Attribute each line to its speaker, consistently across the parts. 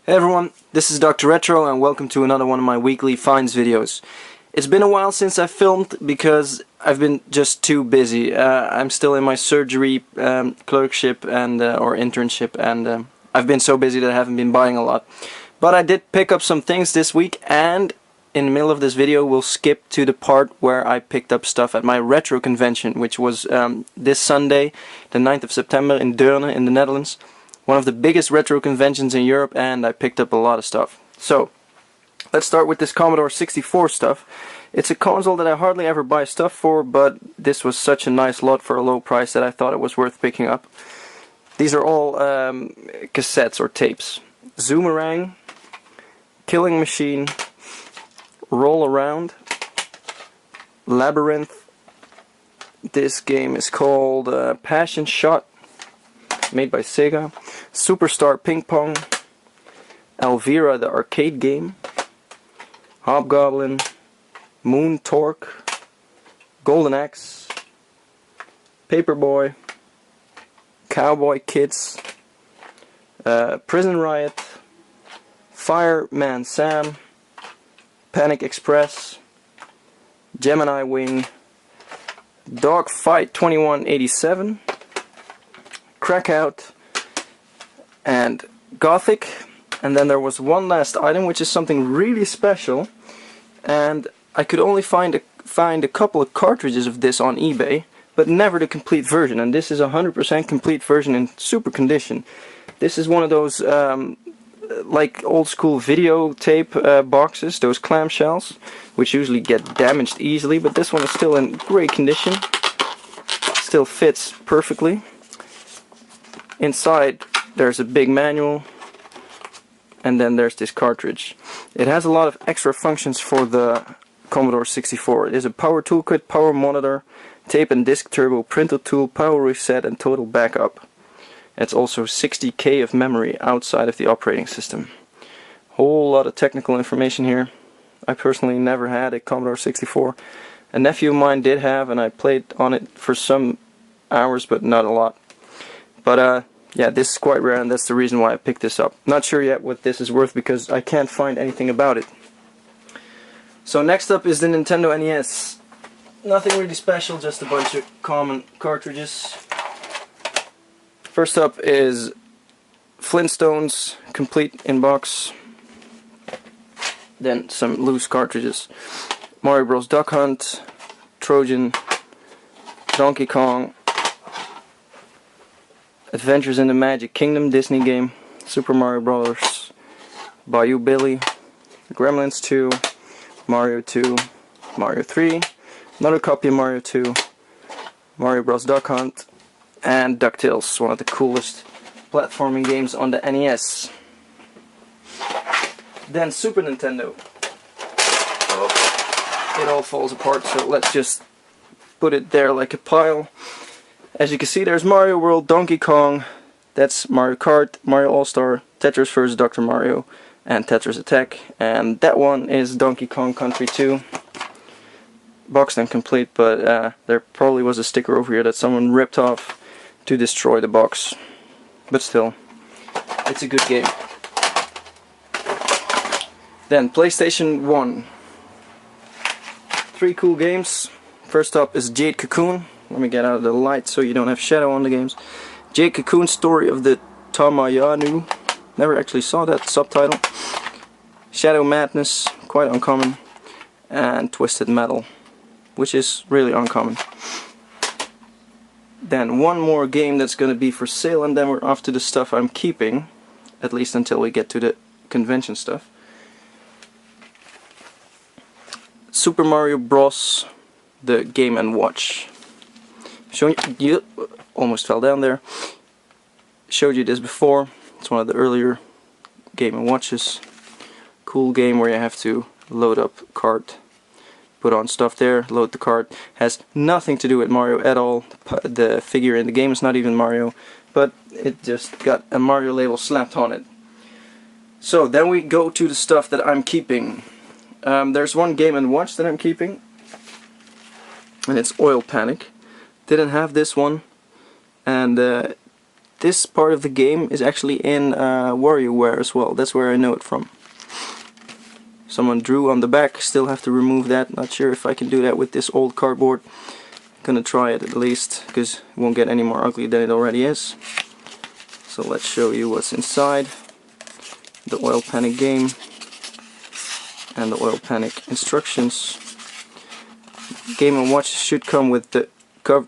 Speaker 1: Hey everyone, this is Dr. Retro and welcome to another one of my weekly finds videos. It's been a while since I filmed because I've been just too busy. I'm still in my surgery clerkship and or internship, and I've been so busy that I haven't been buying a lot. But I did pick up some things this week, and in the middle of this video we'll skip to the part where I picked up stuff at my retro convention, which was this Sunday, the 9th of September in Deurne in the Netherlands. One of the biggest retro conventions in Europe, and I picked up a lot of stuff. So, let's start with this Commodore 64 stuff. It's a console that I hardly ever buy stuff for, but this was such a nice lot for a low price that I thought it was worth picking up. These are all cassettes or tapes. Zoomerang, Killing Machine, Roll Around, Labyrinth. This game is called Passion Shot, made by Sega. Superstar Ping Pong, Elvira the arcade game, Hobgoblin, Moon Torque, Golden Axe, Paperboy, Cowboy Kids, Prison Riot, Fireman Sam, Panic Express, Gemini Wing, Dogfight 2187, Crackout, and Gothic. And then there was one last item, which is something really special, and I could only find a couple of cartridges of this on eBay, but never the complete version. And this is a 100% complete version in super condition. This is one of those like old school videotape boxes, those clamshells, which usually get damaged easily, but this one is still in great condition, still fits perfectly. Inside there's a big manual, and then there's this cartridge. It has a lot of extra functions for the Commodore 64. It is a power toolkit, power monitor, tape and disc turbo, printer tool, power reset, and total backup. It's also 60K of memory outside of the operating system. Whole lot of technical information here. I personally never had a Commodore 64. A nephew of mine did have, and I played on it for some hours, but not a lot. But yeah, this is quite rare, and that's the reason why I picked this up. Not sure yet what this is worth because I can't find anything about it. So next up is the Nintendo NES. Nothing really special, just a bunch of common cartridges. First up is Flintstones, complete in box. Then some loose cartridges. Mario Bros. Duck Hunt, Trojan, Donkey Kong, Adventures in the Magic Kingdom Disney game, Super Mario Bros., Bayou Billy, Gremlins 2, Mario 2, Mario 3, another copy of Mario 2, Mario Bros. Duck Hunt, and DuckTales, one of the coolest platforming games on the NES. Then Super Nintendo. It all falls apart, so let's just put it there like a pile. As you can see, there's Mario World, Donkey Kong, that's Mario Kart, Mario All-Star, Tetris vs. Dr. Mario, and Tetris Attack. And that one is Donkey Kong Country 2. Boxed and complete, but there probably was a sticker over here that someone ripped off to destroy the box. But still, it's a good game. Then PlayStation 1. 3 cool games. First up is Jade Cocoon. Let me get out of the light so you don't have shadow on the games. Jade Cocoon, Story of the Tamayanu. Never actually saw that subtitle. Shadow Madness, quite uncommon. And Twisted Metal, which is really uncommon. Then one more game that's going to be for sale, and then we're off to the stuff I'm keeping. At least until we get to the convention stuff. Super Mario Bros. The Game & Watch. Showing you, almost fell down there. Showed you this before. It's one of the earlier Game & Watches. Cool game where you have to load up cart, put on stuff there, load the cart. Has nothing to do with Mario at all. The figure in the game is not even Mario, but it just got a Mario label slapped on it. So then we go to the stuff that I'm keeping. There's one Game & Watch that I'm keeping, and it's Oil Panic. Didn't have this one, and this part of the game is actually in WarioWare as well. That's where I know it from. Someone drew on the back, still have to remove that. Not sure if I can do that with this old cardboard. Gonna try it at least, because it won't get any more ugly than it already is. So let's show you what's inside. The oil panic game and the oil panic instructions. Game & Watch should come with the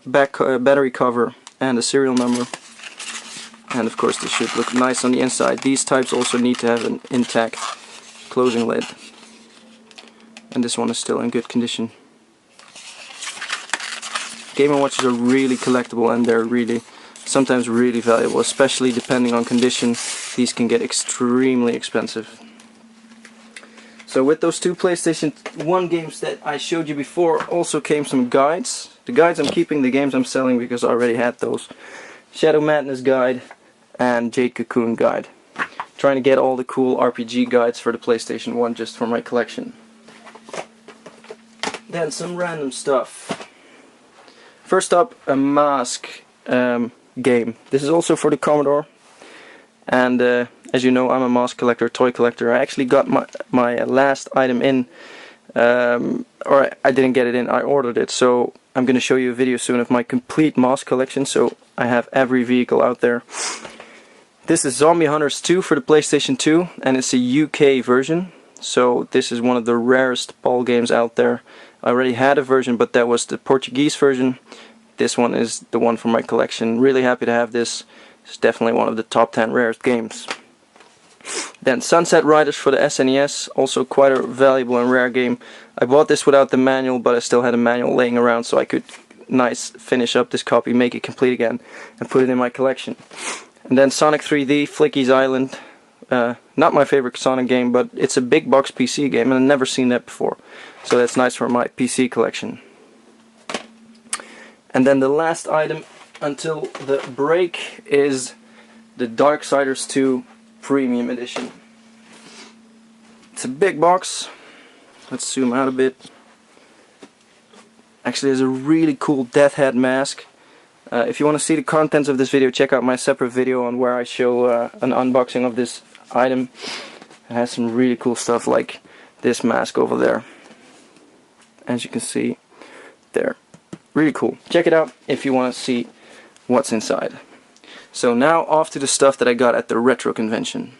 Speaker 1: battery cover and the serial number. And of course this should look nice on the inside. These types also need to have an intact closing lid. And this one is still in good condition. Game & Watches are really collectible, and they're really, sometimes really valuable, especially depending on condition. These can get extremely expensive. So with those two PlayStation 1 games that I showed you before also came some guides. The guides I'm keeping, the games I'm selling because I already had those. Shadow Madness guide and Jade Cocoon guide. Trying to get all the cool RPG guides for the PlayStation 1 just for my collection. Then some random stuff. First up, a mask game. This is also for the Commodore, and as you know, I'm a mask collector, toy collector. I actually got my last item in, or I didn't get it in, I ordered it, so I'm going to show you a video soon of my complete mask collection, so I have every vehicle out there. This is Zombie Hunters 2 for the PlayStation 2, and it's a UK version, so this is one of the rarest ball games out there. I already had a version, but that was the Portuguese version. This one is the one for my collection. Really happy to have this. It's definitely one of the top 10 rarest games. Then Sunset Riders for the SNES, also quite a valuable and rare game. I bought this without the manual, but I still had a manual laying around, so I could finish up this copy, make it complete again, and put it in my collection. And then Sonic 3D, Flicky's Island. Not my favorite Sonic game, but it's a big box PC game, and I've never seen that before. So that's nice for my PC collection. And then the last item until the break is the Darksiders 2 Premium Edition. It's a big box. Let's zoom out a bit. Actually, there's a really cool Death Head mask. If you want to see the contents of this video, check out my separate video on where I show an unboxing of this item. It has some really cool stuff like this mask over there. As you can see there. Really cool. Check it out if you want to see what's inside. So now off to the stuff that I got at the retro convention.